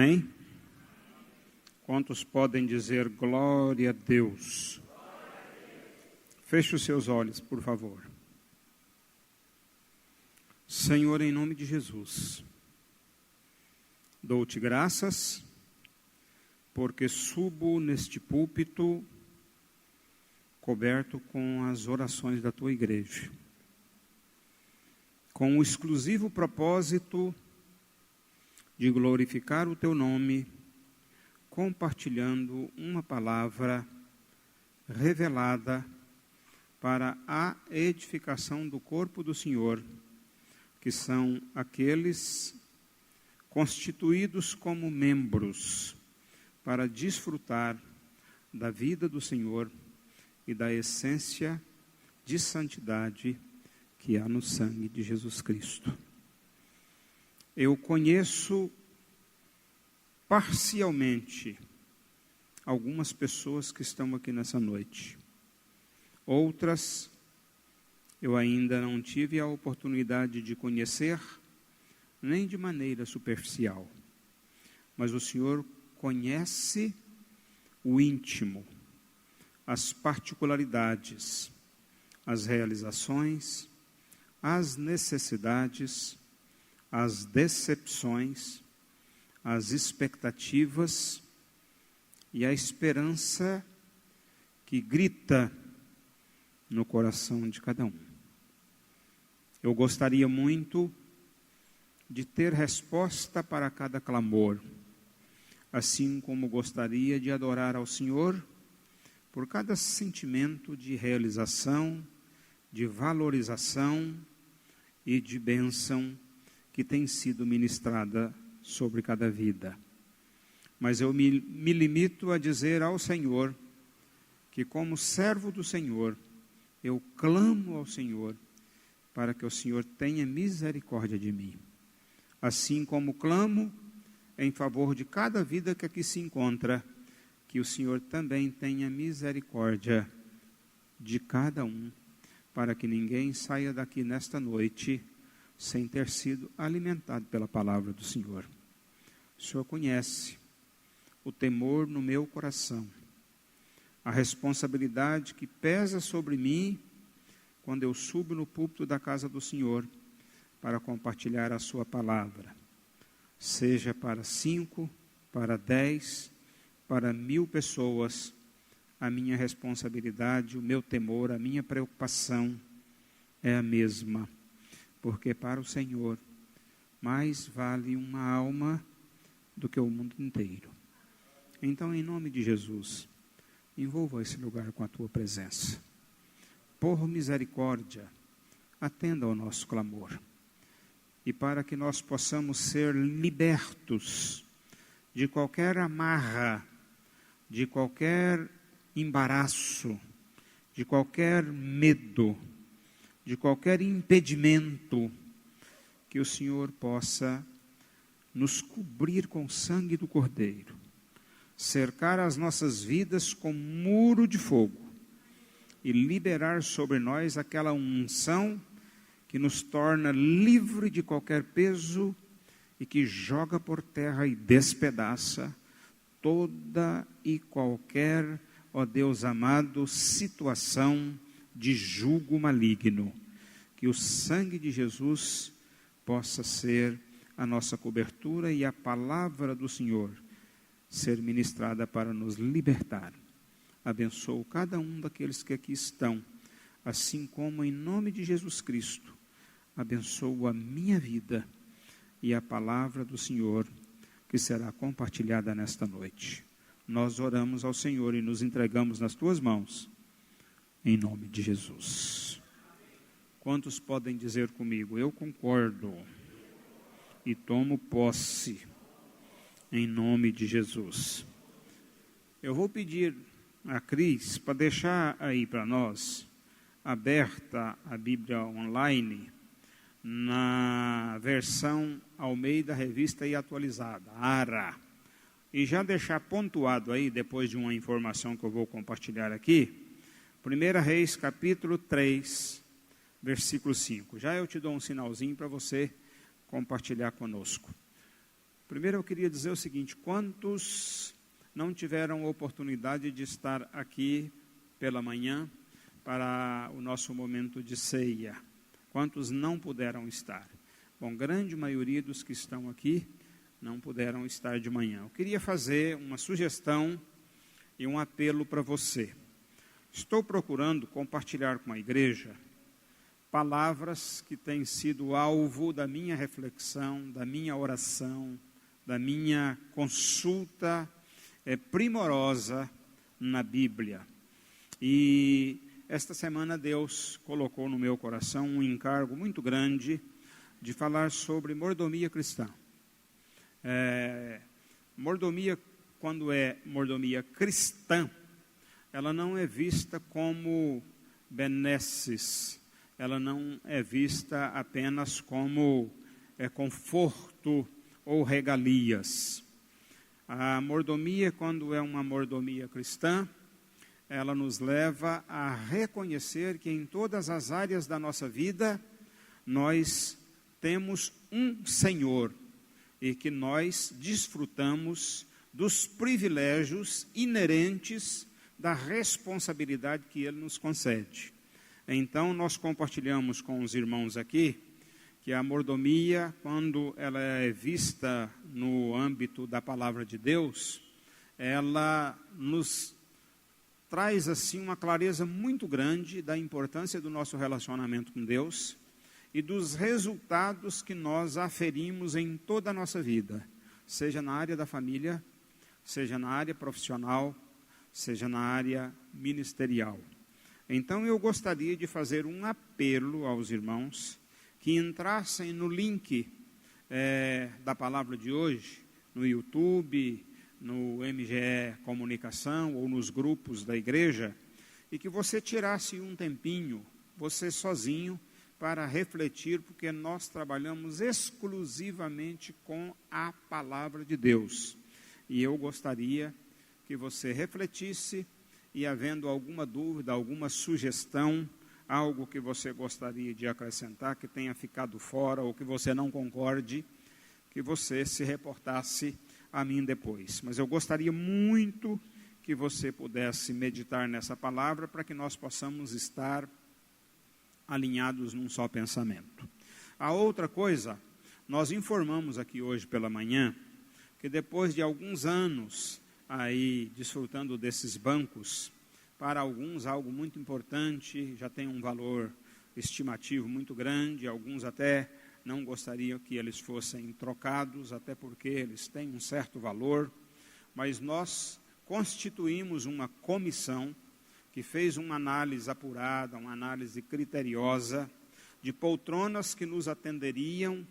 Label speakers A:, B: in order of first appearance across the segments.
A: Amém? Quantos podem dizer glória a Deus? Feche os seus olhos, por favor. Senhor, em nome de Jesus, dou-te graças, porque subo neste púlpito coberto com as orações da tua igreja, com o exclusivo propósito de glorificar o teu nome, compartilhando uma palavra revelada para a edificação do corpo do Senhor, que são aqueles constituídos como membros para desfrutar da vida do Senhor e da essência de santidade que há no sangue de Jesus Cristo. Eu conheço parcialmente algumas pessoas que estão aqui nessa noite. Outras eu ainda não tive a oportunidade de conhecer, nem de maneira superficial. Mas o Senhor conhece o íntimo, as particularidades, as realizações, as necessidades, as decepções, as expectativas e a esperança que grita no coração de cada um. Eu gostaria muito de ter resposta para cada clamor, assim como gostaria de adorar ao Senhor por cada sentimento de realização, de valorização e de bênção que tem sido ministrada sobre cada vida. Mas eu me limito a dizer ao Senhor que, como servo do Senhor, eu clamo ao Senhor para que o Senhor tenha misericórdia de mim. Assim como clamo em favor de cada vida que aqui se encontra, que o Senhor também tenha misericórdia de cada um, para que ninguém saia daqui nesta noite sem ter sido alimentado pela palavra do Senhor. O Senhor conhece o temor no meu coração, a responsabilidade que pesa sobre mim quando eu subo no púlpito da casa do Senhor para compartilhar a sua palavra, seja para 5, para 10, para 1000 pessoas. A minha responsabilidade, o meu temor, a minha preocupação é a mesma. Porque para o Senhor, mais vale uma alma do que o mundo inteiro. Então, em nome de Jesus, envolva esse lugar com a tua presença. Por misericórdia, atenda ao nosso clamor. E para que nós possamos ser libertos de qualquer amarra, de qualquer embaraço, de qualquer medo, de qualquer impedimento, que o Senhor possa nos cobrir com o sangue do Cordeiro, cercar as nossas vidas com muro de fogo e liberar sobre nós aquela unção que nos torna livre de qualquer peso e que joga por terra e despedaça toda e qualquer, ó Deus amado, situação de jugo maligno. Que o sangue de Jesus possa ser a nossa cobertura e a palavra do Senhor ser ministrada para nos libertar. Abençoo cada um daqueles que aqui estão, assim como em nome de Jesus Cristo, abençoo a minha vida e a palavra do Senhor que será compartilhada nesta noite. Nós oramos ao Senhor e nos entregamos nas tuas mãos, em nome de Jesus. Quantos podem dizer comigo? Eu concordo e tomo posse, em nome de Jesus. Eu vou pedir a Cris para deixar aí para nós, aberta a Bíblia online, na versão Almeida Revista e Atualizada, ARA. E já deixar pontuado aí, depois de uma informação que eu vou compartilhar aqui, 1 Reis, capítulo 3, versículo 5. Já eu te dou um sinalzinho para você compartilhar conosco. Primeiro eu queria dizer o seguinte: quantos não tiveram oportunidade de estar aqui pela manhã para o nosso momento de ceia? Quantos não puderam estar? Bom, grande maioria dos que estão aqui não puderam estar de manhã. Eu queria fazer uma sugestão e um apelo para você. Estou procurando compartilhar com a igreja palavras que têm sido alvo da minha reflexão, da minha oração, da minha consulta primorosa na Bíblia. E esta semana Deus colocou no meu coração um encargo muito grande de falar sobre mordomia cristã. Mordomia, quando é mordomia cristã, ela não é vista como benesses, ela não é vista apenas como conforto ou regalias. A mordomia, quando é uma mordomia cristã, ela nos leva a reconhecer que em todas as áreas da nossa vida, nós temos um Senhor e que nós desfrutamos dos privilégios inerentes da responsabilidade que Ele nos concede. Então, nós compartilhamos com os irmãos aqui que a mordomia, quando ela é vista no âmbito da palavra de Deus, ela nos traz assim uma clareza muito grande da importância do nosso relacionamento com Deus e dos resultados que nós aferimos em toda a nossa vida, seja na área da família, seja na área profissional, seja na área ministerial. Então eu gostaria de fazer um apelo aos irmãos que entrassem no link da palavra de hoje, no YouTube, no MGE Comunicação ou nos grupos da igreja, e que você tirasse um tempinho, você sozinho, para refletir, porque nós trabalhamos exclusivamente com a palavra de Deus. E eu gostaria que você refletisse e, havendo alguma dúvida, alguma sugestão, algo que você gostaria de acrescentar, que tenha ficado fora ou que você não concorde, que você se reportasse a mim depois. Mas eu gostaria muito que você pudesse meditar nessa palavra para que nós possamos estar alinhados num só pensamento. A outra coisa, nós informamos aqui hoje pela manhã que depois de alguns anos aí desfrutando desses bancos, para alguns algo muito importante, já tem um valor estimativo muito grande, alguns até não gostariam que eles fossem trocados, até porque eles têm um certo valor, mas nós constituímos uma comissão que fez uma análise apurada, uma análise criteriosa, de poltronas que nos atenderiam,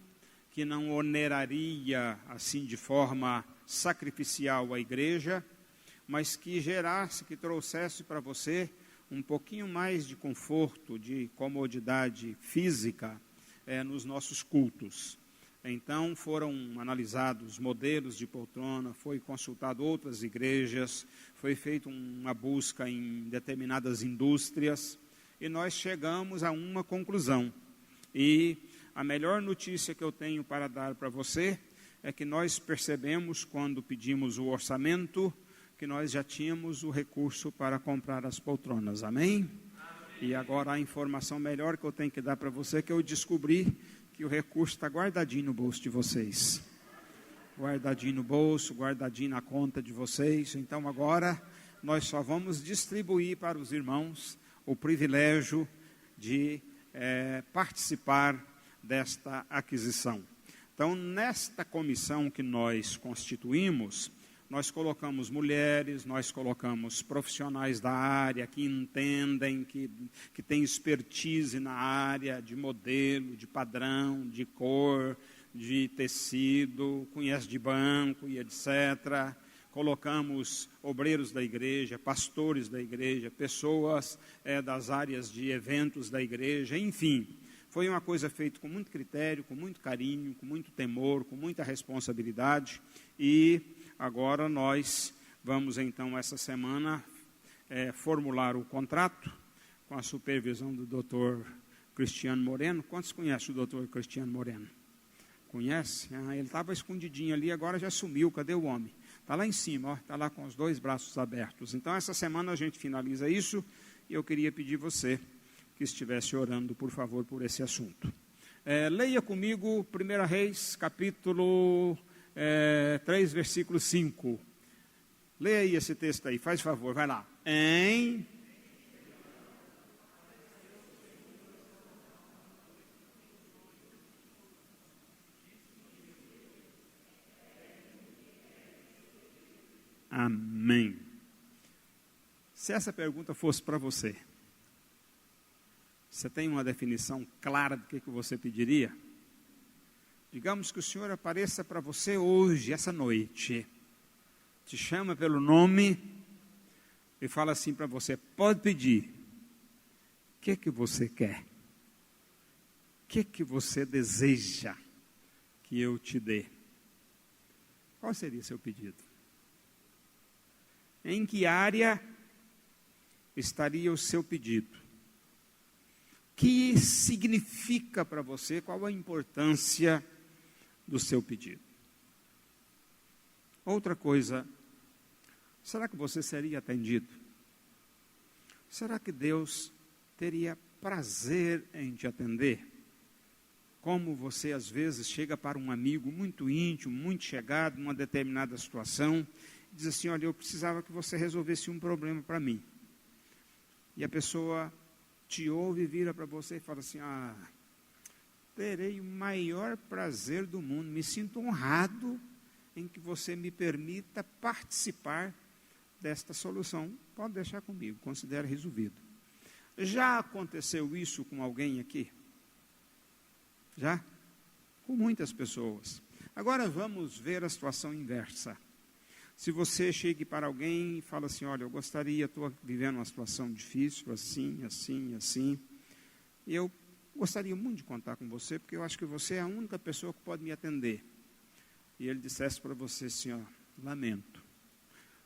A: que não oneraria assim de forma sacrificial a igreja, mas que gerasse, que trouxesse para você um pouquinho mais de conforto, de comodidade física nos nossos cultos. Então foram analisados modelos de poltrona, foi consultado outras igrejas, foi feita uma busca em determinadas indústrias e nós chegamos a uma conclusão. E a melhor notícia que eu tenho para dar para você é que nós percebemos quando pedimos o orçamento que nós já tínhamos o recurso para comprar as poltronas, amém? E agora a informação melhor que eu tenho que dar para você é que eu descobri que o recurso está guardadinho no bolso de vocês. Guardadinho no bolso, guardadinho na conta de vocês. Então agora nós só vamos distribuir para os irmãos o privilégio de participar desta aquisição. Então nesta comissão que nós constituímos, nós colocamos mulheres, nós colocamos profissionais da área que entendem, que têm expertise na área de modelo, de padrão, de cor, de tecido, conhece de banco e etc. Colocamos obreiros da igreja, pastores da igreja, pessoas das áreas de eventos da igreja, enfim. Foi uma coisa feita com muito critério, com muito carinho, com muito temor, com muita responsabilidade e agora nós vamos então essa semana formular o contrato com a supervisão do Dr. Cristiano Moreno. Quantos conhecem o Dr. Cristiano Moreno? conhece? Ele estava escondidinho ali, agora já sumiu, cadê o homem? Está lá em cima, está lá com os 2 braços abertos. Então, essa semana a gente finaliza isso, e eu queria pedir você que estivesse orando, por favor, por esse assunto. Leia comigo 1 Reis, capítulo 3, versículo 5. Leia aí esse texto aí, faz favor, vai lá. Amém. Se essa pergunta fosse para você, você tem uma definição clara do que você pediria? Digamos que o Senhor apareça para você hoje, essa noite, te chama pelo nome e fala assim para você, pode pedir, o que você quer? O que você deseja que eu te dê? Qual seria seu pedido? Em que área estaria o seu pedido? O que significa para você? Qual a importância do seu pedido? Outra coisa, será que você seria atendido? Será que Deus teria prazer em te atender? Como você às vezes chega para um amigo muito íntimo, muito chegado, numa determinada situação, diz assim, olha, eu precisava que você resolvesse um problema para mim. E a pessoa te ouve, vira para você e fala assim, terei o maior prazer do mundo, me sinto honrado em que você me permita participar desta solução. Pode deixar comigo, considere resolvido. Já aconteceu isso com alguém aqui? Já? Com muitas pessoas. Agora vamos ver a situação inversa. Se você chega para alguém e fala assim, olha, eu gostaria, estou vivendo uma situação difícil, assim, assim, assim, e eu gostaria muito de contar com você, porque eu acho que você é a única pessoa que pode me atender. E ele dissesse para você assim, lamento,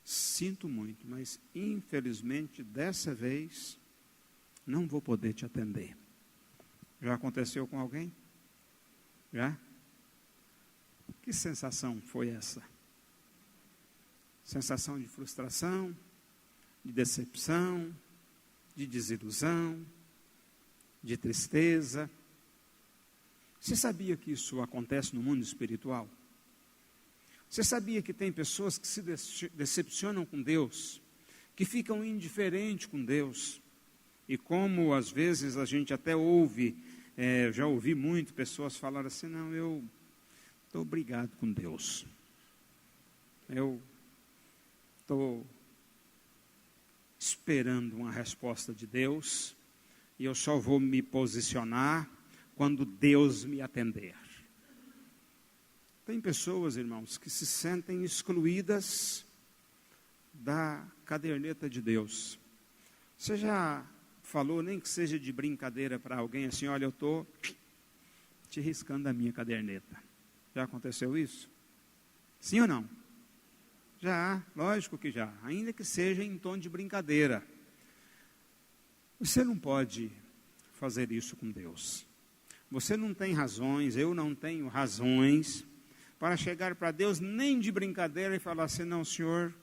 A: sinto muito, mas infelizmente dessa vez não vou poder te atender. Já aconteceu com alguém? Já? Que sensação foi essa? Sensação de frustração, de decepção, de desilusão, de tristeza. Você sabia que isso acontece no mundo espiritual? Você sabia que tem pessoas que se decepcionam com Deus, que ficam indiferentes com Deus, e como às vezes a gente até ouve, já ouvi muito pessoas falar assim, não, eu estou brigado com Deus, eu estou esperando uma resposta de Deus, e eu só vou me posicionar quando Deus me atender. Tem pessoas, irmãos, que se sentem excluídas da caderneta de Deus. Você já falou, nem que seja de brincadeira para alguém, assim, olha, eu estou te riscando a minha caderneta. Já aconteceu isso? Sim ou não? Já, lógico que já, ainda que seja em tom de brincadeira. Você não pode fazer isso com Deus. Você não tem razões, eu não tenho razões para chegar para Deus nem de brincadeira e falar assim, não, Senhor,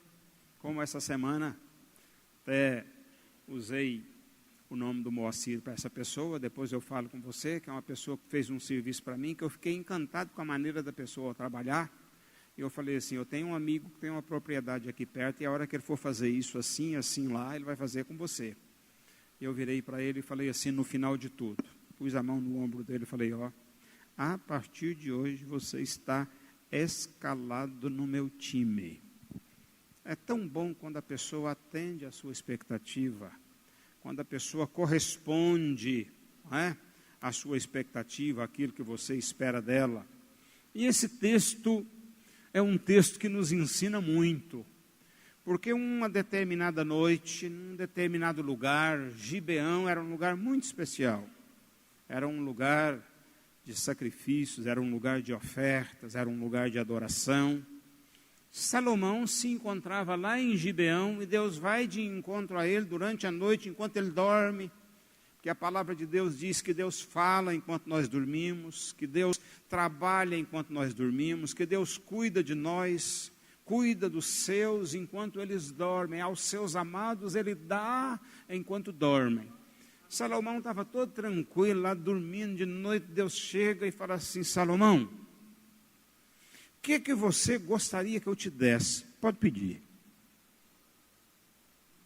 A: como essa semana até usei o nome do Moacir para essa pessoa, depois eu falo com você, que é uma pessoa que fez um serviço para mim, que eu fiquei encantado com a maneira da pessoa trabalhar. E eu falei assim, eu tenho um amigo que tem uma propriedade aqui perto, e a hora que ele for fazer isso assim, assim lá, ele vai fazer com você. E eu virei para ele e falei assim, no final de tudo, pus a mão no ombro dele e falei, a partir de hoje você está escalado no meu time. É tão bom quando a pessoa atende a sua expectativa, quando a pessoa corresponde, à sua expectativa, aquilo que você espera dela. E esse texto é um texto que nos ensina muito, porque uma determinada noite, num determinado lugar, Gibeão era um lugar muito especial, era um lugar de sacrifícios, era um lugar de ofertas, era um lugar de adoração. Salomão se encontrava lá em Gibeão, e Deus vai de encontro a ele durante a noite, enquanto ele dorme, que a palavra de Deus diz que Deus fala enquanto nós dormimos, que Deus trabalha enquanto nós dormimos, que Deus cuida de nós, cuida dos seus enquanto eles dormem, aos seus amados Ele dá enquanto dormem. Salomão estava todo tranquilo lá, dormindo de noite, Deus chega e fala assim: Salomão, o que você gostaria que eu te desse? Pode pedir.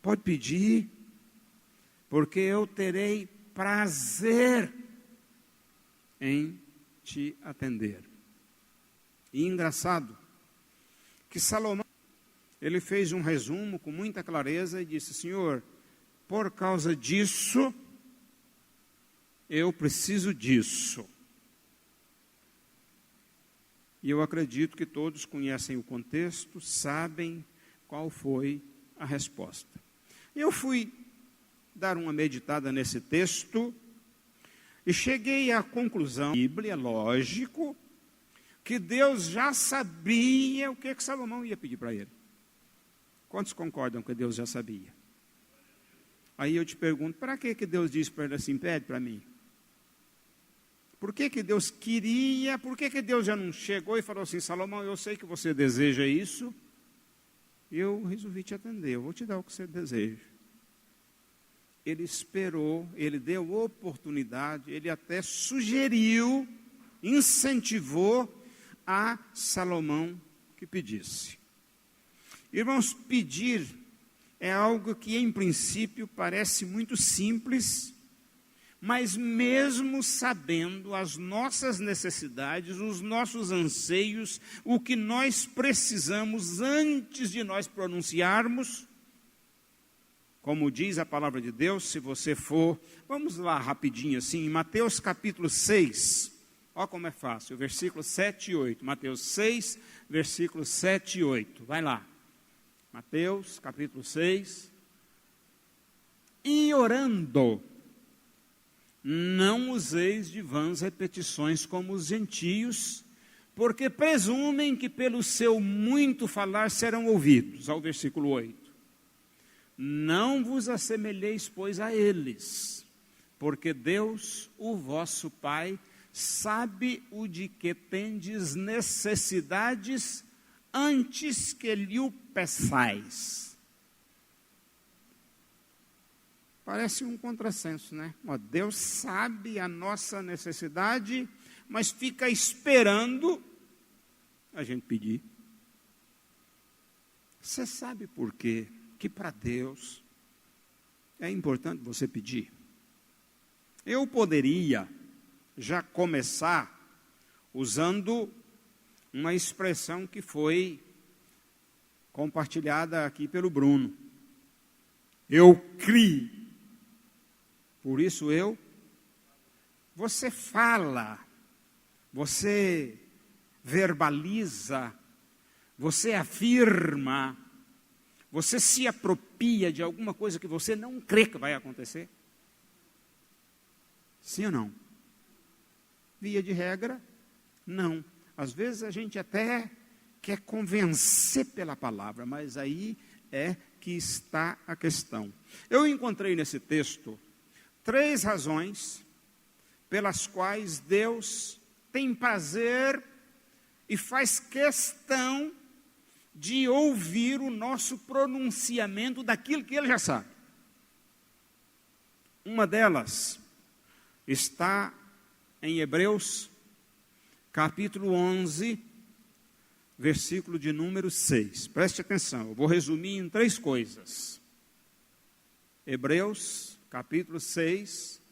A: Pode pedir, porque eu terei prazer em te atender. E engraçado, que Salomão, ele fez um resumo com muita clareza e disse: Senhor, por causa disso, eu preciso disso. E eu acredito que todos conhecem o contexto, sabem qual foi a resposta. Eu fui dar uma meditada nesse texto e cheguei à conclusão, Bíblia, lógico, que Deus já sabia o que Salomão ia pedir para ele. Quantos concordam que Deus já sabia? Aí eu te pergunto, para que Deus disse para ele assim: pede para mim? Por que Deus queria, por que Deus já não chegou e falou assim: Salomão, eu sei que você deseja isso, eu resolvi te atender, eu vou te dar o que você deseja. Ele esperou, ele deu oportunidade, ele até sugeriu, incentivou a Salomão que pedisse. Irmãos, pedir é algo que em princípio parece muito simples, mas mesmo sabendo as nossas necessidades, os nossos anseios, o que nós precisamos antes de nós pronunciarmos, como diz a palavra de Deus, se você for, vamos lá rapidinho assim, em Mateus capítulo 6, olha como é fácil, versículos 7 e 8, Mateus 6, versículos 7 e 8, vai lá, Mateus capítulo 6, e orando, não useis de vãs repetições como os gentios, porque presumem que pelo seu muito falar serão ouvidos, ao versículo 8. Não vos assemelheis, pois, a eles, porque Deus, o vosso Pai, sabe o de que tendes necessidades antes que lhe o peçais. Parece um contrassenso, né? Deus sabe a nossa necessidade, mas fica esperando a gente pedir. Você sabe por quê? Que para Deus é importante você pedir. Eu poderia já começar usando uma expressão que foi compartilhada aqui pelo Bruno. Eu criei, por isso você fala, você verbaliza, você afirma, você se apropria de alguma coisa que você não crê que vai acontecer? Sim ou não? Via de regra, não. Às vezes a gente até quer convencer pela palavra, mas aí é que está a questão. Eu encontrei nesse texto 3 razões pelas quais Deus tem prazer e faz questão de ouvir o nosso pronunciamento daquilo que Ele já sabe. Uma delas está em Hebreus, capítulo 11, versículo de número 6. Preste atenção, eu vou resumir em 3 coisas. Hebreus, capítulo 6,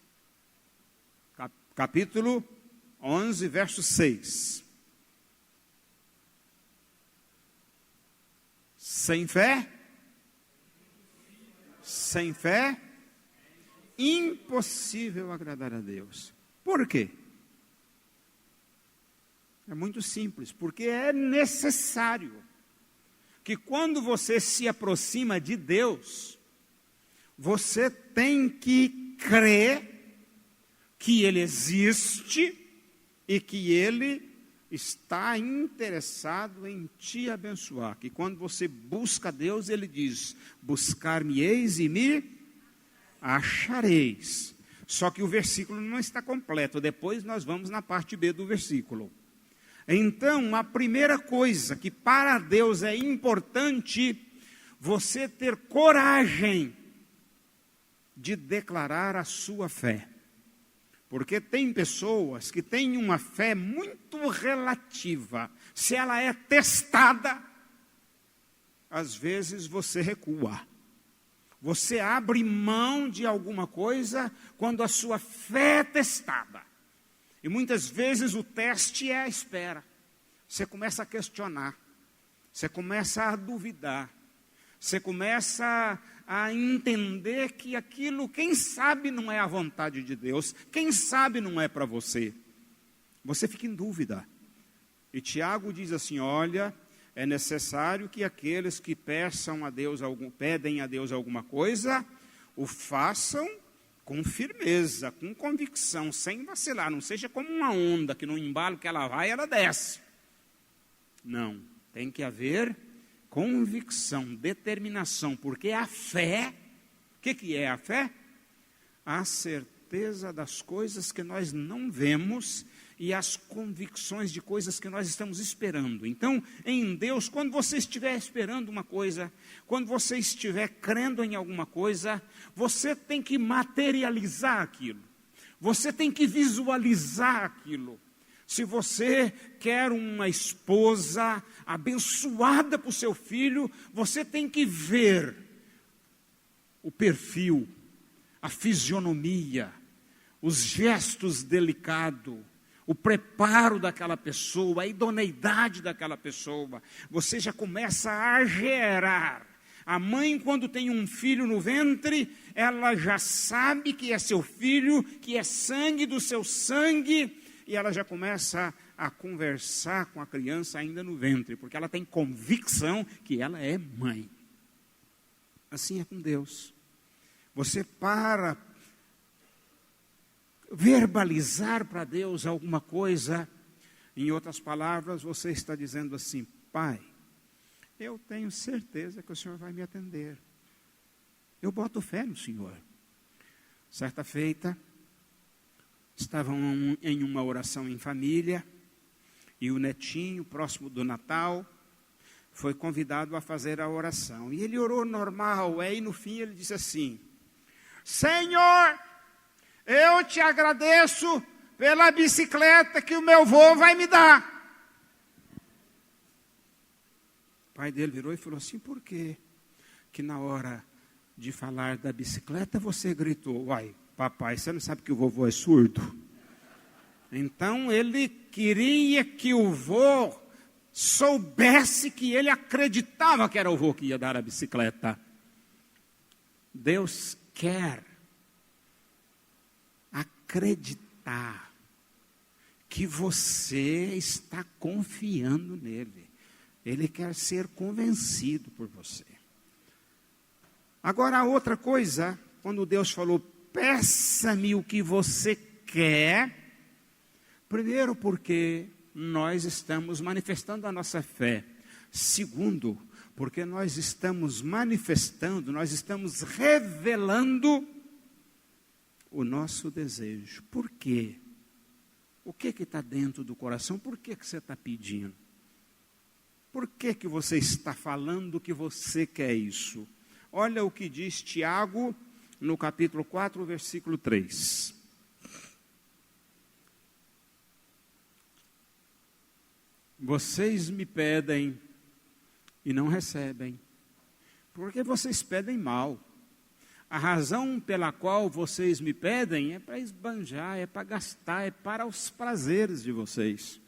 A: capítulo 11, verso 6. Sem fé, impossível agradar a Deus. Por quê? É muito simples, porque é necessário que quando você se aproxima de Deus, você tem que crer que Ele existe e que Ele está interessado em te abençoar. Que quando você busca Deus, Ele diz: buscar-me-eis e me achareis. Só que o versículo não está completo. Depois nós vamos na parte B do versículo. Então, a primeira coisa que para Deus é importante, você ter coragem de declarar a sua fé. Porque tem pessoas que têm uma fé muito relativa. Se ela é testada, às vezes você recua. Você abre mão de alguma coisa quando a sua fé é testada. E muitas vezes o teste é a espera. Você começa a questionar. Você começa a duvidar. Você começa a entender que aquilo, quem sabe, não é a vontade de Deus. Quem sabe não é para você. Você fica em dúvida. E Tiago diz assim, olha, é necessário que aqueles que pedem a Deus alguma coisa, o façam com firmeza, com convicção, sem vacilar. Não seja como uma onda, que no embalo que ela vai, ela desce. Não, tem que haver convicção, determinação, porque a fé, o que é a fé? A certeza das coisas que nós não vemos e as convicções de coisas que nós estamos esperando. Então, em Deus, quando você estiver esperando uma coisa, quando você estiver crendo em alguma coisa, você tem que materializar aquilo. Você tem que visualizar aquilo. Se você quer uma esposa abençoada para o seu filho, você tem que ver o perfil, a fisionomia, os gestos delicados, o preparo daquela pessoa, a idoneidade daquela pessoa. Você já começa a gerar. A mãe, quando tem um filho no ventre, ela já sabe que é seu filho, que é sangue do seu sangue, e ela já começa a conversar com a criança ainda no ventre, porque ela tem convicção que ela é mãe. Assim é com Deus. Você para verbalizar para Deus alguma coisa, em outras palavras, você está dizendo assim, Pai, eu tenho certeza que o Senhor vai me atender. Eu boto fé no Senhor. Certa feita, estavam em uma oração em família, e o netinho, próximo do Natal, foi convidado a fazer a oração. E ele orou normal, aí no fim ele disse assim, Senhor, eu te agradeço pela bicicleta que o meu avô vai me dar. O pai dele virou e falou assim, por quê? Que na hora de falar da bicicleta você gritou, uai, papai, você não sabe que o vovô é surdo? Então ele queria que o vô soubesse que ele acreditava que era o vô que ia dar a bicicleta. Deus quer acreditar que você está confiando nele. Ele quer ser convencido por você. Agora, a outra coisa, quando Deus falou, peça-me o que você quer, primeiro porque nós estamos manifestando a nossa fé. Segundo, porque nós estamos manifestando, nós estamos revelando o nosso desejo. Por quê? O que está dentro do coração? Por que você está pedindo? Por que você está falando que você quer isso? Olha o que diz Tiago no capítulo 4, versículo 3. Vocês me pedem e não recebem, porque vocês pedem mal. A razão pela qual vocês me pedem é para esbanjar, é para gastar, é para os prazeres de vocês.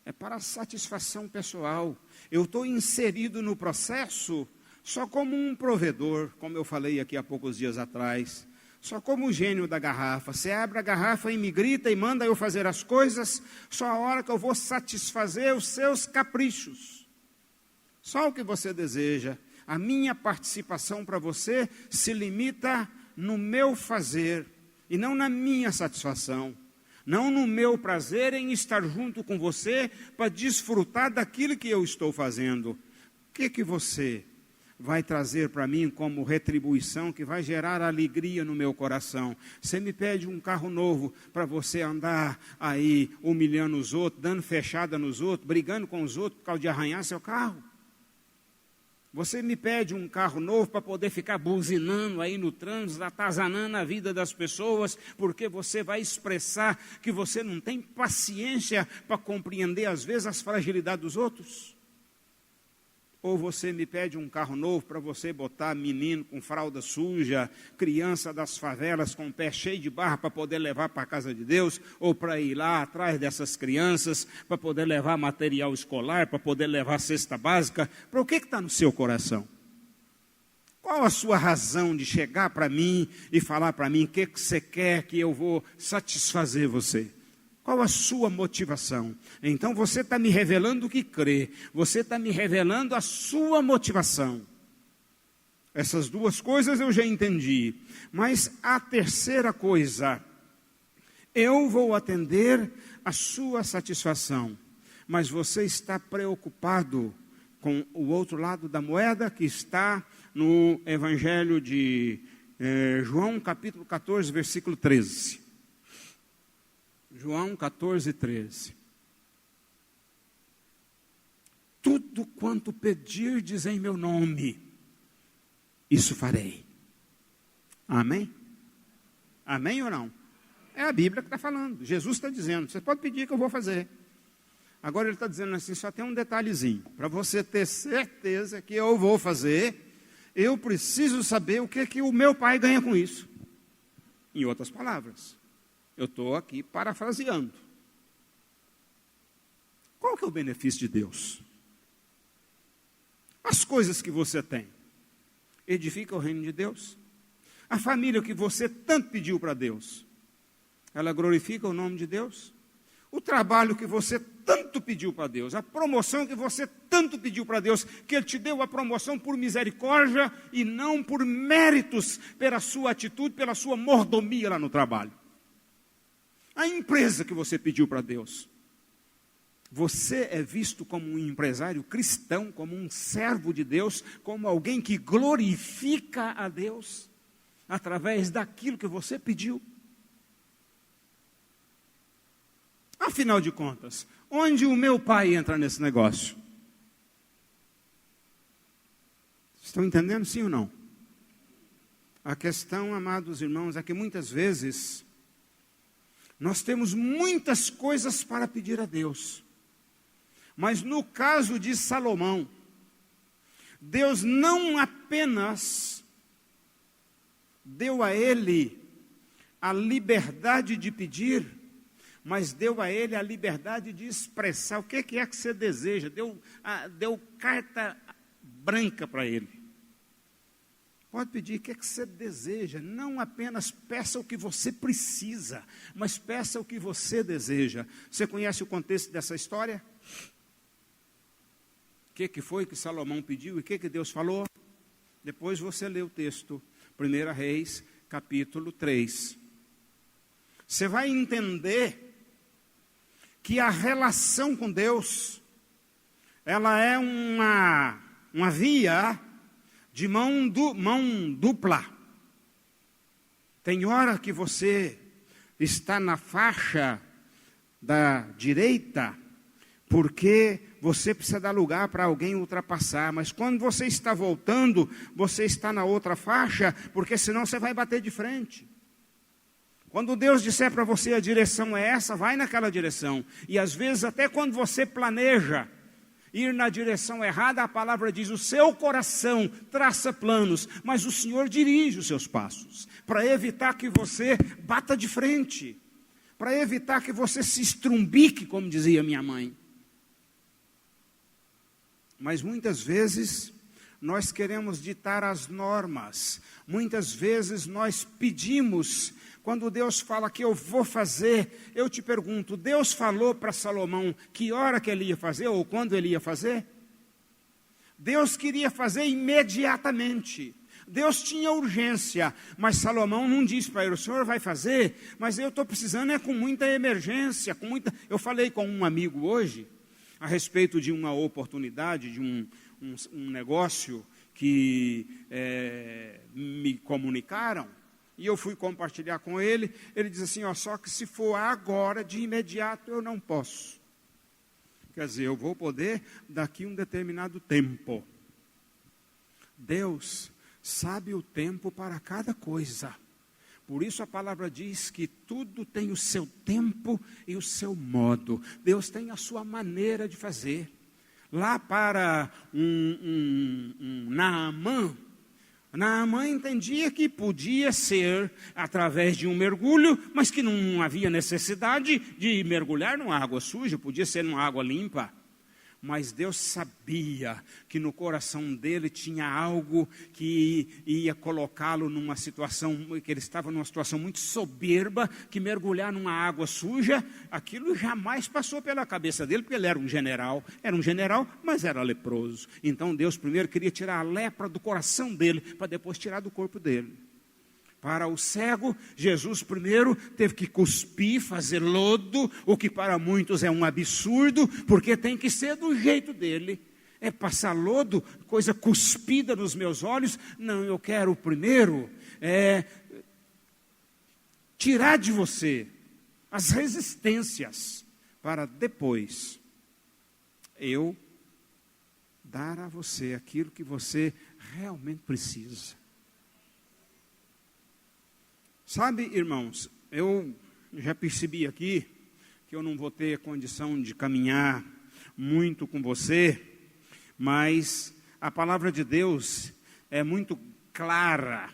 A: É para a satisfação pessoal. Eu estou inserido no processo só como um provedor, como eu falei aqui há poucos dias atrás. Só como o gênio da garrafa. Você abre a garrafa e me grita e manda eu fazer as coisas, só a hora que eu vou satisfazer os seus caprichos. Só o que você deseja. A minha participação para você se limita no meu fazer e não na minha satisfação. Não no meu prazer em estar junto com você para desfrutar daquilo que eu estou fazendo. O que você vai trazer para mim como retribuição, que vai gerar alegria no meu coração. Você me pede um carro novo para você andar aí humilhando os outros, dando fechada nos outros, brigando com os outros por causa de arranhar seu carro. Você me pede um carro novo para poder ficar buzinando aí no trânsito, atazanando a vida das pessoas, porque você vai expressar que você não tem paciência para compreender, às vezes, as fragilidades dos outros? Ou você me pede um carro novo para você botar menino com fralda suja, criança das favelas com o pé cheio de barra para poder levar para a casa de Deus, ou para ir lá atrás dessas crianças, para poder levar material escolar, para poder levar cesta básica? Para o que está no seu coração? Qual a sua razão de chegar para mim e falar para mim o que você quer que eu vou satisfazer você? Qual a sua motivação? Então você está me revelando o que crê, você está me revelando a sua motivação. Essas duas coisas eu já entendi. Mas a terceira coisa, eu vou atender a sua satisfação, mas você está preocupado com o outro lado da moeda, que está no Evangelho de João, capítulo 14, versículo 13. João 14, 13. Tudo quanto pedirdes em meu nome, isso farei. Amém? Amém ou não? É a Bíblia que está falando. Jesus está dizendo, você pode pedir que eu vou fazer. Agora ele está dizendo assim, só tem um detalhezinho. Para você ter certeza que eu vou fazer, eu preciso saber o que o meu Pai ganha com isso. Em outras palavras, eu estou aqui parafraseando. Qual que é o benefício de Deus? As coisas que você tem edifica o reino de Deus? A família que você tanto pediu para Deus, ela glorifica o nome de Deus? O trabalho que você tanto pediu para Deus, a promoção que você tanto pediu para Deus, que Ele te deu a promoção por misericórdia e não por méritos, pela sua atitude, pela sua mordomia lá no trabalho. A empresa que você pediu para Deus, você é visto como um empresário cristão, como um servo de Deus, como alguém que glorifica a Deus, através daquilo que você pediu. Afinal de contas, onde o meu Pai entra nesse negócio? Estão entendendo, sim ou não? A questão, amados irmãos, é que muitas vezes nós temos muitas coisas para pedir a Deus. Mas no caso de Salomão, Deus não apenas deu a ele a liberdade de pedir, mas deu a ele a liberdade de expressar o que é que você deseja. Deu carta branca para ele. Pode pedir o que é que você deseja. Não apenas peça o que você precisa, mas peça o que você deseja. Você conhece o contexto dessa história? O que foi que Salomão pediu e o que Deus falou? Depois você lê o texto, 1 Reis, capítulo 3. Você vai entender que a relação com Deus, ela é uma via de mão dupla. Tem hora que você está na faixa da direita, porque você precisa dar lugar para alguém ultrapassar, mas quando você está voltando, você está na outra faixa, porque senão você vai bater de frente. Quando Deus disser para você a direção é essa, vai naquela direção. E às vezes até quando você planeja ir na direção errada, a palavra diz, o seu coração traça planos, mas o Senhor dirige os seus passos, para evitar que você bata de frente, para evitar que você se estrumbique, como dizia minha mãe. Mas muitas vezes nós queremos ditar as normas, muitas vezes nós pedimos. Quando Deus fala que eu vou fazer, eu te pergunto, Deus falou para Salomão que hora que ele ia fazer ou quando ele ia fazer? Deus queria fazer imediatamente. Deus tinha urgência, mas Salomão não disse para ele, o senhor vai fazer, mas eu estou precisando com muita emergência, Eu falei com um amigo hoje, a respeito de uma oportunidade, de um negócio que me comunicaram, e eu fui compartilhar com ele. Ele diz assim, só que se for agora, de imediato, eu não posso. Quer dizer, eu vou poder daqui um determinado tempo. Deus sabe o tempo para cada coisa. Por isso a palavra diz que tudo tem o seu tempo e o seu modo. Deus tem a sua maneira de fazer. Lá para Naamã entendia que podia ser através de um mergulho, mas que não havia necessidade de mergulhar numa água suja, podia ser numa água limpa. Mas Deus sabia que no coração dele tinha algo que ia colocá-lo numa situação, que ele estava numa situação muito soberba, que mergulhar numa água suja, aquilo jamais passou pela cabeça dele, porque ele era um general, mas era leproso. Então Deus primeiro queria tirar a lepra do coração dele, para depois tirar do corpo dele. Para o cego, Jesus primeiro teve que cuspir, fazer lodo, o que para muitos é um absurdo, porque tem que ser do jeito dele. É passar lodo, coisa cuspida nos meus olhos. Não, eu quero primeiro tirar de você as resistências, para depois eu dar a você aquilo que você realmente precisa. Sabe, irmãos, eu já percebi aqui que eu não vou ter condição de caminhar muito com você, mas a palavra de Deus é muito clara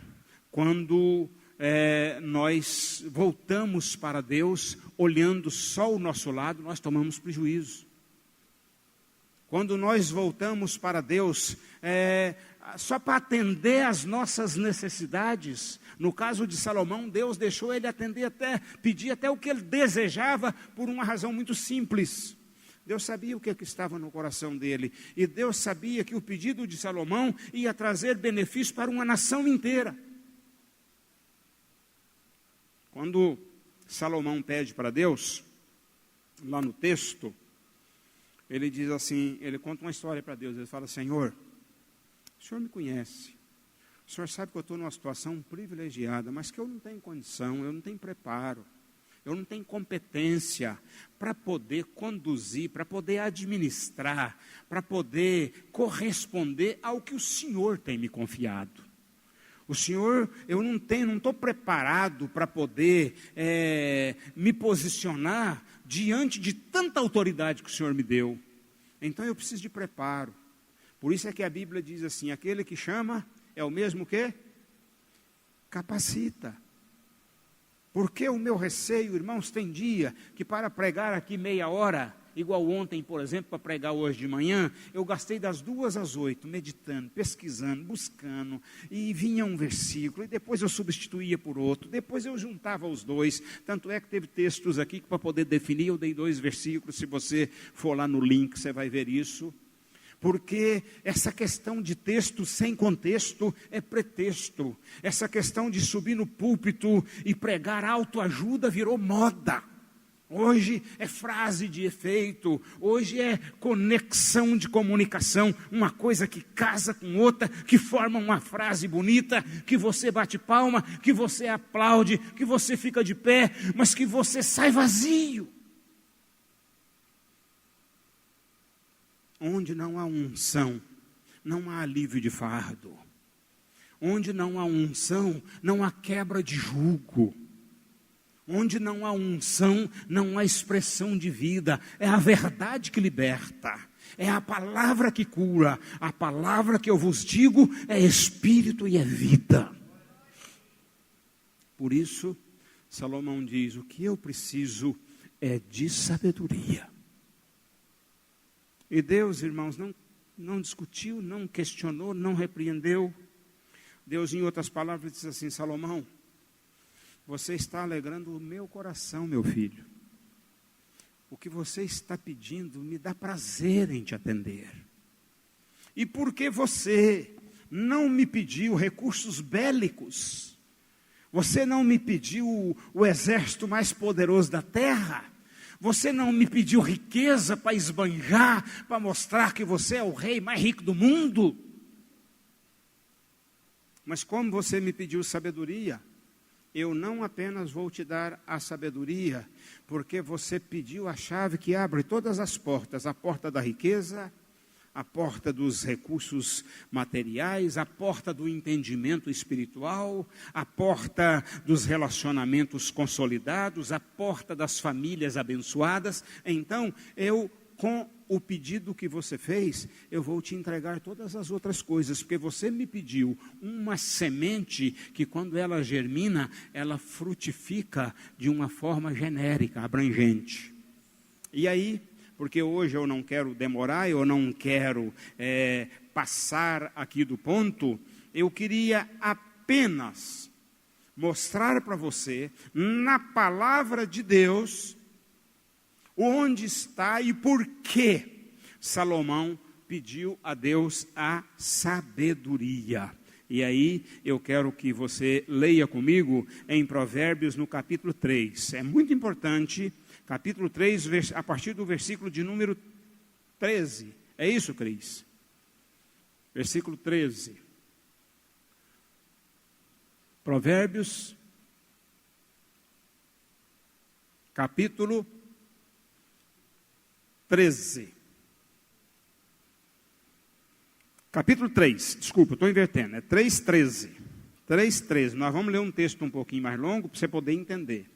A: quando nós voltamos para Deus, olhando só o nosso lado, nós tomamos prejuízo. Quando nós voltamos para Deus, só para atender às nossas necessidades. No caso de Salomão, Deus deixou ele pedir até o que ele desejava, por uma razão muito simples. Deus sabia o que estava no coração dele, e Deus sabia que o pedido de Salomão ia trazer benefício para uma nação inteira. Quando Salomão pede para Deus, lá no texto, ele diz assim, ele conta uma história para Deus, ele fala: Senhor, o Senhor me conhece, o Senhor sabe que eu estou numa situação privilegiada, mas que eu não tenho condição, eu não tenho preparo, eu não tenho competência para poder conduzir, para poder administrar, para poder corresponder ao que o Senhor tem me confiado. O Senhor, eu não estou preparado para poder me posicionar diante de tanta autoridade que o Senhor me deu. Então eu preciso de preparo. Por isso é que a Bíblia diz assim: aquele que chama é o mesmo que capacita. Porque o meu receio, irmãos, tem dia que para pregar aqui meia hora, igual ontem, por exemplo, para pregar hoje de manhã, eu gastei das 2 às 8, meditando, pesquisando, buscando, e vinha um versículo, e depois eu substituía por outro, depois eu juntava os dois. Tanto é que teve textos aqui que, para poder definir, eu dei 2 versículos. Se você for lá no link, você vai ver isso. Porque essa questão de texto sem contexto é pretexto. Essa questão de subir no púlpito e pregar autoajuda virou moda. Hoje é frase de efeito, hoje é conexão de comunicação, uma coisa que casa com outra, que forma uma frase bonita, que você bate palma, que você aplaude, que você fica de pé, mas que você sai vazio. Onde não há unção, não há alívio de fardo. Onde não há unção, não há quebra de jugo. Onde não há unção, não há expressão de vida. É a verdade que liberta. É a palavra que cura. A palavra que eu vos digo é espírito e é vida. Por isso, Salomão diz: o que eu preciso é de sabedoria. E Deus, irmãos, não discutiu, não questionou, não repreendeu. Deus, em outras palavras, diz assim: Salomão, você está alegrando o meu coração, meu filho. O que você está pedindo me dá prazer em te atender. E porque você não me pediu recursos bélicos, você não me pediu o exército mais poderoso da terra, você não me pediu riqueza para esbanjar, para mostrar que você é o rei mais rico do mundo, Mas como você me pediu sabedoria, eu não apenas vou te dar a sabedoria, porque você pediu a chave que abre todas as portas, a porta da riqueza, a porta dos recursos materiais, a porta do entendimento espiritual, a porta dos relacionamentos consolidados, a porta das famílias abençoadas. Então, com o pedido que você fez, eu vou te entregar todas as outras coisas, porque você me pediu uma semente que, quando ela germina, ela frutifica de uma forma genérica, abrangente. E aí, porque hoje eu não quero demorar, eu não quero passar aqui do ponto, eu queria apenas mostrar para você, na palavra de Deus, onde está e por que Salomão pediu a Deus a sabedoria. E aí eu quero que você leia comigo em Provérbios no capítulo 3. É muito importante, capítulo 3, a partir do versículo de número 13. É isso, Cris? Versículo 13. Provérbios, capítulo 13. Capítulo 3, desculpa, estou invertendo, é 3:13. 3:13, nós vamos ler um texto um pouquinho mais longo para você poder entender.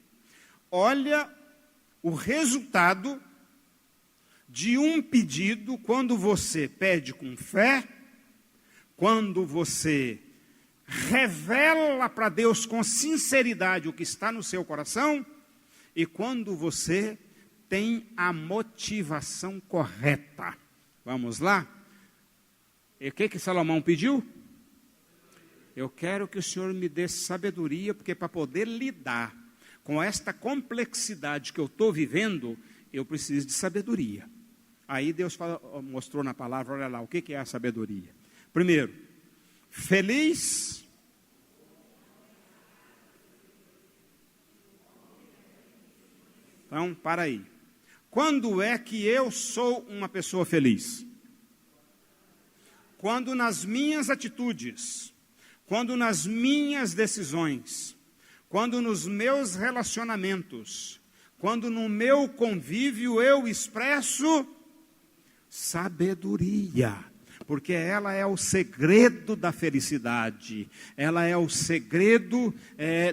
A: Olha o resultado de um pedido quando você pede com fé, quando você revela para Deus com sinceridade o que está no seu coração e quando você tem a motivação correta. Vamos lá? E o que Salomão pediu? Eu quero que o Senhor me dê sabedoria, porque para poder lidar com esta complexidade que eu estou vivendo, eu preciso de sabedoria. Aí Deus mostrou na palavra, olha lá, o que é a sabedoria? Primeiro, feliz. Então, para aí. Quando é que eu sou uma pessoa feliz? Quando nas minhas atitudes, quando nas minhas decisões, quando nos meus relacionamentos, quando no meu convívio eu expresso sabedoria, porque ela é o segredo da felicidade, ela é o segredo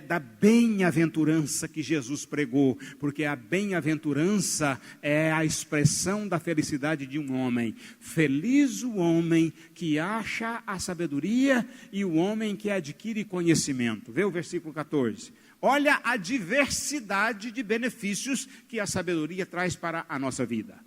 A: da bem-aventurança que Jesus pregou, porque a bem-aventurança é a expressão da felicidade de um homem. Feliz o homem que acha a sabedoria e o homem que adquire conhecimento. Vê o versículo 14. Olha a diversidade de benefícios que a sabedoria traz para a nossa vida.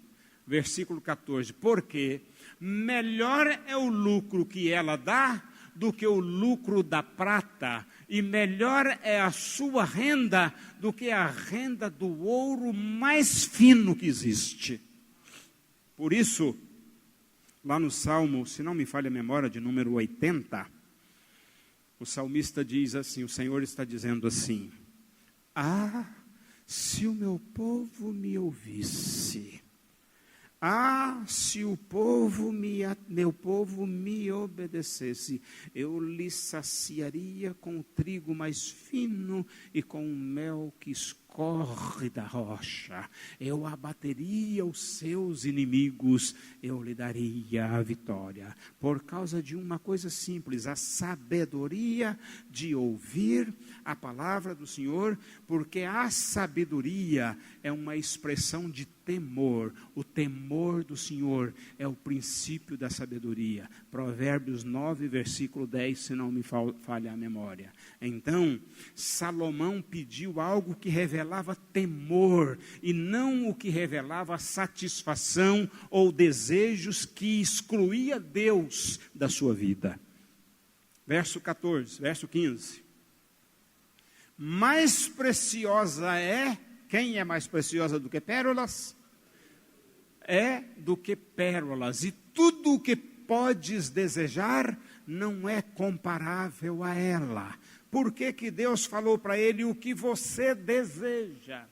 A: Versículo 14, porque melhor é o lucro que ela dá do que o lucro da prata, e melhor é a sua renda do que a renda do ouro mais fino que existe. Por isso, lá no Salmo, se não me falha a memória, de número 80, o salmista diz assim, o Senhor está dizendo assim: ah, se o meu povo me ouvisse, ah, se o meu povo me obedecesse, eu lhe saciaria com o trigo mais fino e com o mel que escorre da rocha. Eu abateria os seus inimigos, eu lhe daria a vitória. Por causa de uma coisa simples, a sabedoria de ouvir a palavra do Senhor, porque a sabedoria é uma expressão de temor. O temor do Senhor é o princípio da sabedoria. Provérbios 9, versículo 10, se não me falha a memória. Então, Salomão pediu algo que revelava temor, e não o que revelava satisfação ou desejos que excluía Deus da sua vida. Verso 15. Mais preciosa é, quem é mais preciosa do que pérolas? É do que pérolas, e tudo o que podes desejar não é comparável a ela. Por que que Deus falou para ele o que você deseja?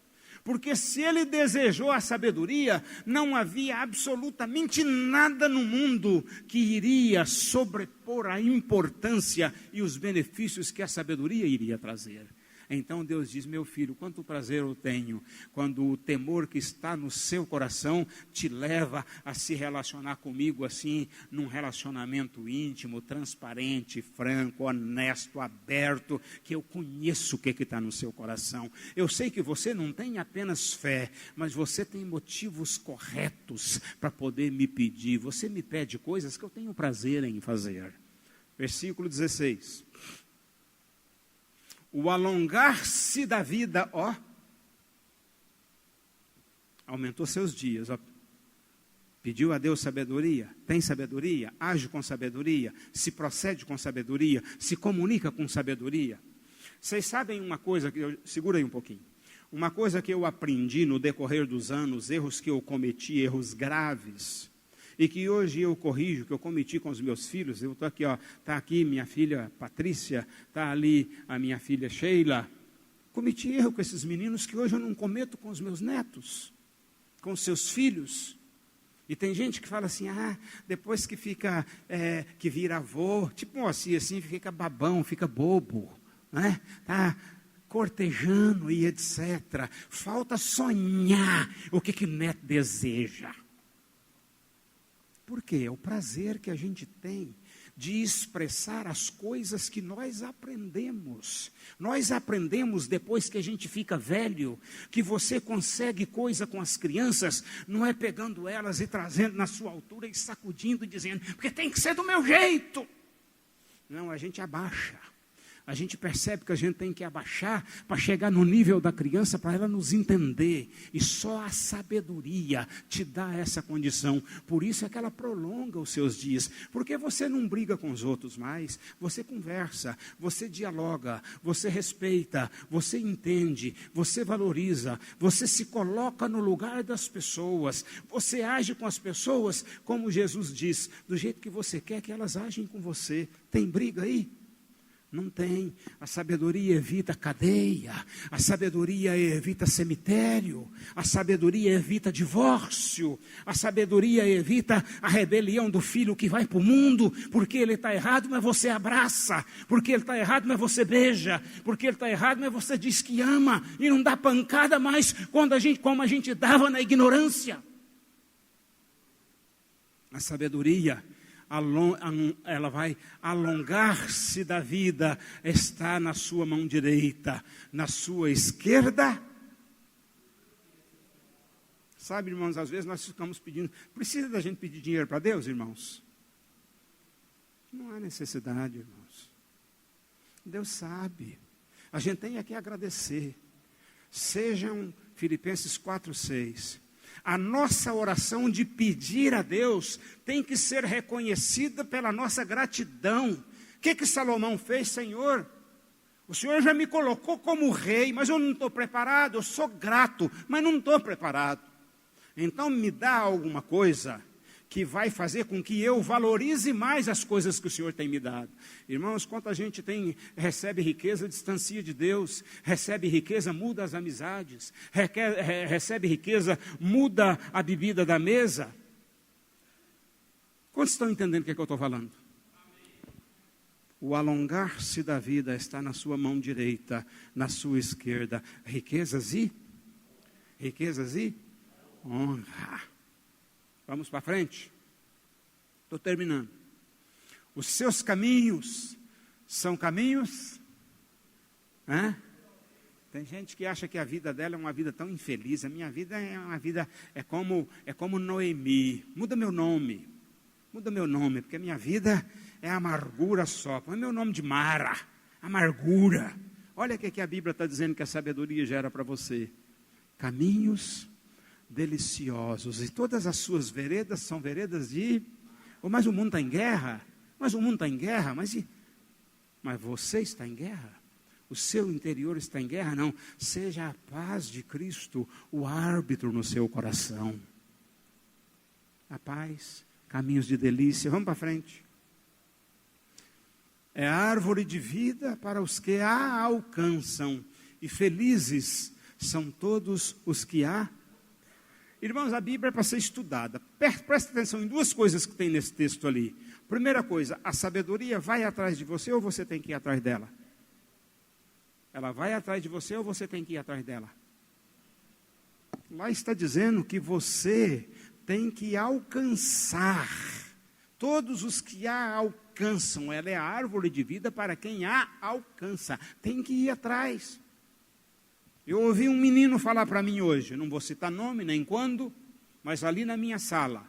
A: Porque se ele desejou a sabedoria, não havia absolutamente nada no mundo que iria sobrepor a importância e os benefícios que a sabedoria iria trazer. Então Deus diz: meu filho, quanto prazer eu tenho quando o temor que está no seu coração te leva a se relacionar comigo assim, num relacionamento íntimo, transparente, franco, honesto, aberto, que eu conheço o que está no seu coração. Eu sei que você não tem apenas fé, mas você tem motivos corretos para poder me pedir. Você me pede coisas que eu tenho prazer em fazer. Versículo 16. O alongar-se da vida, aumentou seus dias, pediu a Deus sabedoria, tem sabedoria, age com sabedoria, se procede com sabedoria, se comunica com sabedoria. Vocês sabem uma coisa, segura aí um pouquinho, uma coisa que eu aprendi no decorrer dos anos, erros que eu cometi, erros graves, e que hoje eu corrijo, que eu cometi com os meus filhos. Eu estou aqui, está aqui minha filha Patrícia, está ali a minha filha Sheila. Cometi erro com esses meninos que hoje eu não cometo com os meus netos, com os seus filhos. E tem gente que fala assim, depois que fica, que vira avô, tipo assim, fica babão, fica bobo, né? Tá cortejando e etc. Falta sonhar o que neto deseja. Por quê? É o prazer que a gente tem de expressar as coisas que nós aprendemos. Nós aprendemos depois que a gente fica velho, que você consegue coisa com as crianças, não é pegando elas e trazendo na sua altura e sacudindo e dizendo, porque tem que ser do meu jeito. Não, a gente abaixa. A gente percebe que a gente tem que abaixar para chegar no nível da criança, para ela nos entender. E só a sabedoria te dá essa condição. Por isso é que ela prolonga os seus dias. Porque você não briga com os outros mais. Você conversa, você dialoga, você respeita, você entende, você valoriza. Você se coloca no lugar das pessoas. Você age com as pessoas como Jesus diz, do jeito que você quer que elas agem com você. Tem briga aí? Não tem. A sabedoria evita cadeia, a sabedoria evita cemitério, a sabedoria evita divórcio, a sabedoria evita a rebelião do filho que vai para o mundo, porque ele está errado, mas você abraça, porque ele está errado, mas você beija, porque ele está errado, mas você diz que ama, e não dá pancada mais como a gente dava na ignorância. A sabedoria, ela vai alongar-se da vida, está na sua mão direita, na sua esquerda. Sabe, irmãos, às vezes nós ficamos pedindo, precisa da gente pedir dinheiro para Deus, irmãos? Não há necessidade, irmãos. Deus sabe. A gente tem que agradecer. Sejam Filipenses 4:6. A nossa oração de pedir a Deus tem que ser reconhecida pela nossa gratidão. O que Salomão fez? Senhor, o Senhor já me colocou como rei, mas eu não estou preparado, eu sou grato, mas não estou preparado. Então me dá alguma coisa que vai fazer com que eu valorize mais as coisas que o Senhor tem me dado. Irmãos, quanto a gente recebe riqueza, distancia de Deus, recebe riqueza, muda as amizades, recebe riqueza, muda a bebida da mesa. Quantos estão entendendo o que eu estou falando? O alongar-se da vida está na sua mão direita, na sua esquerda. Riquezas e honra. Vamos para frente? Estou terminando. Os seus caminhos são caminhos? Tem gente que acha que a vida dela é uma vida tão infeliz. A minha vida é uma vida, é como Noemi. Muda meu nome, porque a minha vida é amargura só. Põe meu nome de Mara, amargura. Olha o que a Bíblia está dizendo que a sabedoria gera para você. Caminhos deliciosos, e todas as suas veredas são veredas de... Mas o mundo está em guerra, mas você está em guerra, o seu interior está em guerra. Não, seja a paz de Cristo o árbitro no seu coração. A paz, caminhos de delícia. Vamos para frente. É a árvore de vida para os que a alcançam, e felizes são todos os que há. Irmãos, a Bíblia é para ser estudada. Presta atenção em duas coisas que tem nesse texto ali. Primeira coisa, a sabedoria vai atrás de você ou você tem que ir atrás dela? Ela vai atrás de você ou você tem que ir atrás dela? Lá está dizendo que você tem que alcançar. Todos os que a alcançam, ela é a árvore de vida para quem a alcança. Tem que ir atrás. Eu ouvi um menino falar para mim hoje, não vou citar nome nem quando, mas ali na minha sala.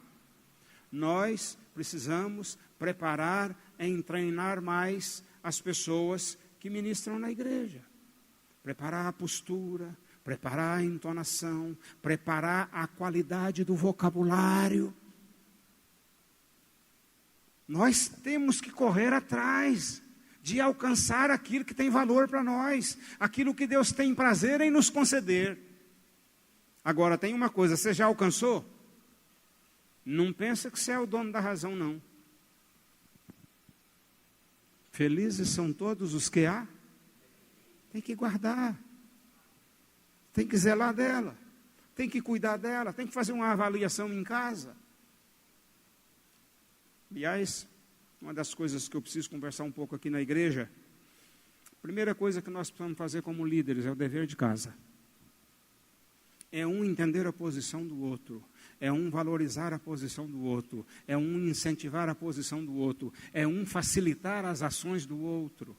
A: Nós precisamos preparar e treinar mais as pessoas que ministram na igreja. Preparar a postura, preparar a entonação, preparar a qualidade do vocabulário. Nós temos que correr atrás de alcançar aquilo que tem valor para nós, aquilo que Deus tem prazer em nos conceder. Agora, tem uma coisa, você já alcançou? Não pensa que você é o dono da razão, não. Felizes são todos os que há. Tem que guardar. Tem que zelar dela. Tem que cuidar dela. Tem que fazer uma avaliação em casa. Aliás, uma das coisas que eu preciso conversar um pouco aqui na igreja, a primeira coisa que nós precisamos fazer como líderes é o dever de casa. É um entender a posição do outro, é um valorizar a posição do outro, é um incentivar a posição do outro, é um facilitar as ações do outro.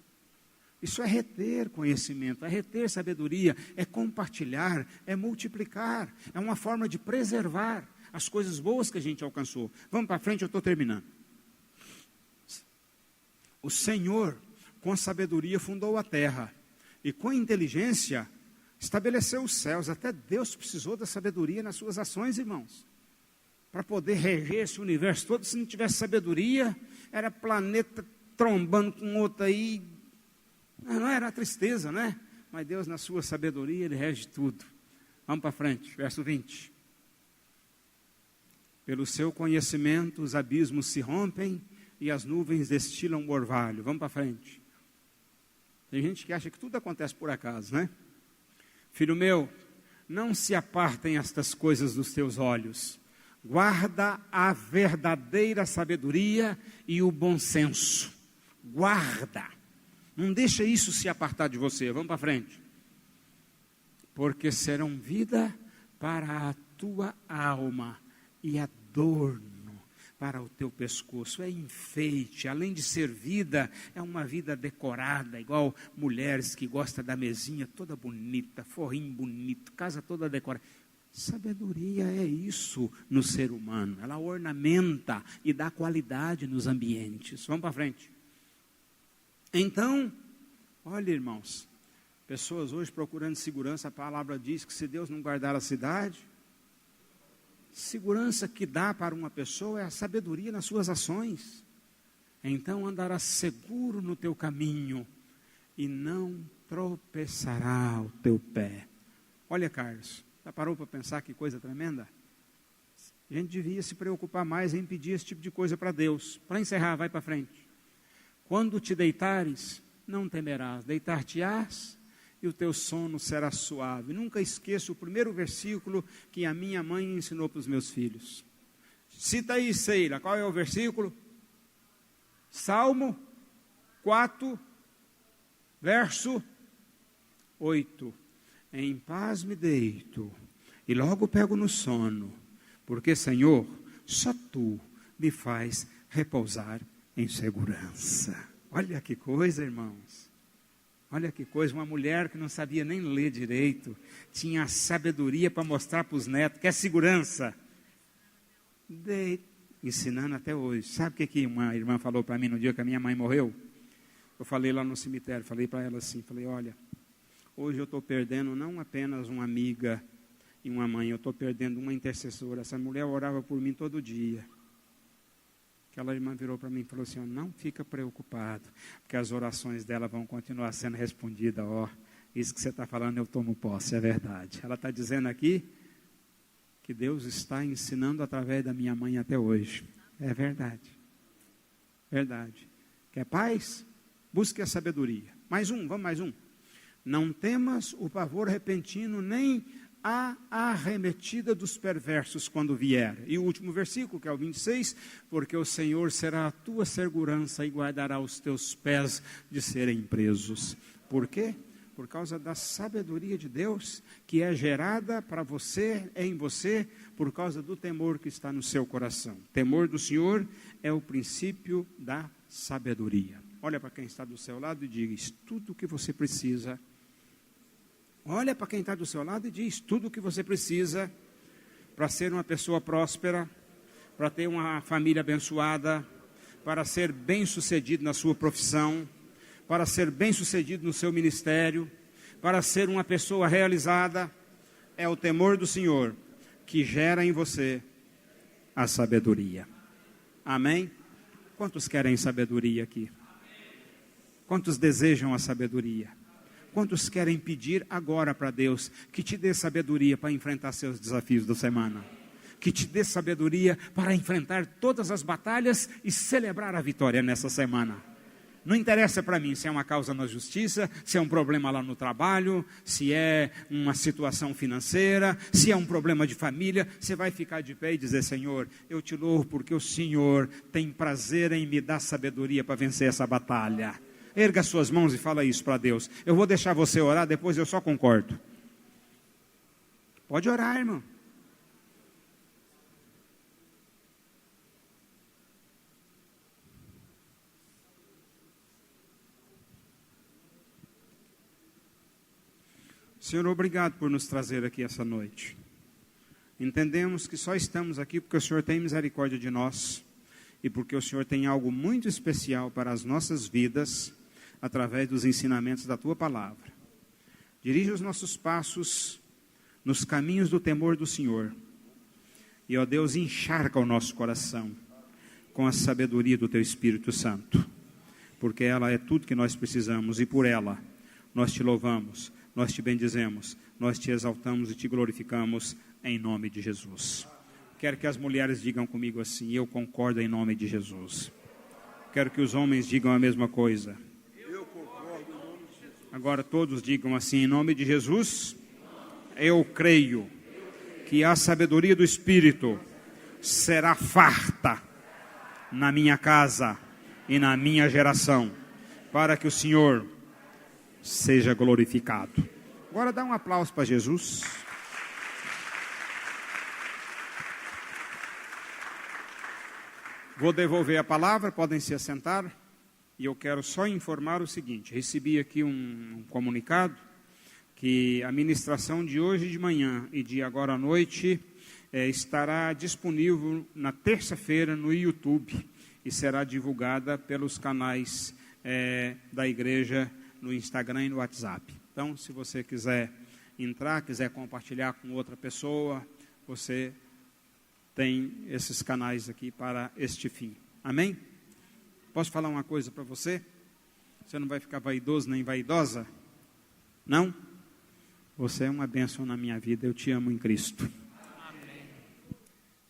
A: Isso é reter conhecimento, é reter sabedoria, é compartilhar, é multiplicar, é uma forma de preservar as coisas boas que a gente alcançou. Vamos para frente, eu estou terminando. O Senhor, com sabedoria, fundou a terra, e com inteligência, estabeleceu os céus. Até Deus precisou da sabedoria nas suas ações, irmãos, para poder reger esse universo todo. Se não tivesse sabedoria, era planeta trombando com outro aí, não era tristeza, né? Mas Deus, na sua sabedoria, Ele rege tudo. Vamos para frente, verso 20. Pelo seu conhecimento, os abismos se rompem e as nuvens destilam o orvalho. Vamos para frente. Tem gente que acha que tudo acontece por acaso, né? Filho meu, não se apartem estas coisas dos teus olhos. Guarda a verdadeira sabedoria e o bom senso. Guarda. Não deixa isso se apartar de você. Vamos para frente. Porque serão vida para a tua alma e adorno para o teu pescoço. É enfeite, além de ser vida, é uma vida decorada, igual mulheres que gostam da mesinha toda bonita, forrinho bonito, casa toda decorada. Sabedoria é isso no ser humano, ela ornamenta e dá qualidade nos ambientes. Vamos para frente. Então, olha, irmãos, pessoas hoje procurando segurança, a palavra diz que se Deus não guardar a cidade, segurança que dá para uma pessoa é a sabedoria nas suas ações. Então andarás seguro no teu caminho e não tropeçará o teu pé. Olha, Carlos, já parou para pensar que coisa tremenda? A gente devia se preocupar mais em pedir esse tipo de coisa para Deus. Para encerrar, vai para frente. Quando te deitares, não temerás, deitar-te-ás e o teu sono será suave. Nunca esqueço o primeiro versículo que a minha mãe ensinou para os meus filhos. Cita aí, Seira, qual é o versículo? Salmo 4, verso 8. Em paz me deito e logo pego no sono, porque, Senhor, só Tu me faz repousar em segurança. Olha que coisa, irmãos. Olha que coisa, uma mulher que não sabia nem ler direito, tinha sabedoria para mostrar para os netos, que é segurança. Ensinando até hoje. Sabe o que uma irmã falou para mim no dia que a minha mãe morreu? Eu falei lá no cemitério, falei para ela assim, falei, olha, hoje eu estou perdendo não apenas uma amiga e uma mãe, eu estou perdendo uma intercessora. Essa mulher orava por mim todo dia. Aquela irmã virou para mim e falou assim, não fica preocupado, porque as orações dela vão continuar sendo respondidas. Isso que você está falando eu tomo posse, é verdade. Ela está dizendo aqui que Deus está ensinando através da minha mãe até hoje. É verdade. Verdade. Quer paz? Busque a sabedoria. Mais um, vamos mais um. Não temas o pavor repentino, nem a arremetida dos perversos quando vier. E o último versículo, que é o 26, porque o Senhor será a tua segurança e guardará os teus pés de serem presos. Por quê? Por causa da sabedoria de Deus, que é gerada para você, em você, por causa do temor que está no seu coração. O temor do Senhor é o princípio da sabedoria. Olha para quem está do seu lado e diz tudo o que você precisa. Olha para quem está do seu lado e diz tudo o que você precisa para ser uma pessoa próspera, para ter uma família abençoada, para ser bem-sucedido na sua profissão, para ser bem-sucedido no seu ministério, para ser uma pessoa realizada. É o temor do Senhor que gera em você a sabedoria. Amém? Quantos querem sabedoria aqui? Quantos desejam a sabedoria? Quantos querem pedir agora para Deus que te dê sabedoria para enfrentar seus desafios da semana? Que te dê sabedoria para enfrentar todas as batalhas e celebrar a vitória nessa semana. Não interessa para mim se é uma causa na justiça, se é um problema lá no trabalho, se é uma situação financeira, se é um problema de família. Você vai ficar de pé e dizer: Senhor, eu te louvo porque o Senhor tem prazer em me dar sabedoria para vencer essa batalha. Erga suas mãos e fala isso para Deus. Eu vou deixar você orar, depois eu só concordo. Pode orar, irmão. Senhor, obrigado por nos trazer aqui essa noite. Entendemos que só estamos aqui porque o Senhor tem misericórdia de nós e porque o Senhor tem algo muito especial para as nossas vidas através dos ensinamentos da Tua Palavra. Dirige os nossos passos nos caminhos do temor do Senhor. E, ó Deus, encharca o nosso coração com a sabedoria do Teu Espírito Santo, porque ela é tudo que nós precisamos e por ela nós Te louvamos, nós Te bendizemos, nós Te exaltamos e Te glorificamos em nome de Jesus. Quero que as mulheres digam comigo assim: eu concordo em nome de Jesus. Quero que os homens digam a mesma coisa. Eu concordo em nome de Jesus. Agora todos digam assim: em nome de Jesus, eu creio que a sabedoria do Espírito será farta na minha casa e na minha geração, para que o Senhor seja glorificado. Agora dá um aplauso para Jesus. Vou devolver a palavra, podem se assentar. E eu quero só informar o seguinte: recebi aqui um comunicado que a ministração de hoje de manhã e de agora à noite estará disponível na terça-feira no YouTube e será divulgada pelos canais da igreja no Instagram e no WhatsApp. Então, se você quiser entrar, quiser compartilhar com outra pessoa, você tem esses canais aqui para este fim. Amém? Posso falar uma coisa para você? Você não vai ficar vaidoso nem vaidosa? Não? Você é uma bênção na minha vida, eu te amo em Cristo.
B: Amém.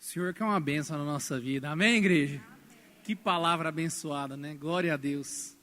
B: O Senhor que é uma bênção na nossa vida. Amém, igreja? Que palavra abençoada, né? Glória a Deus.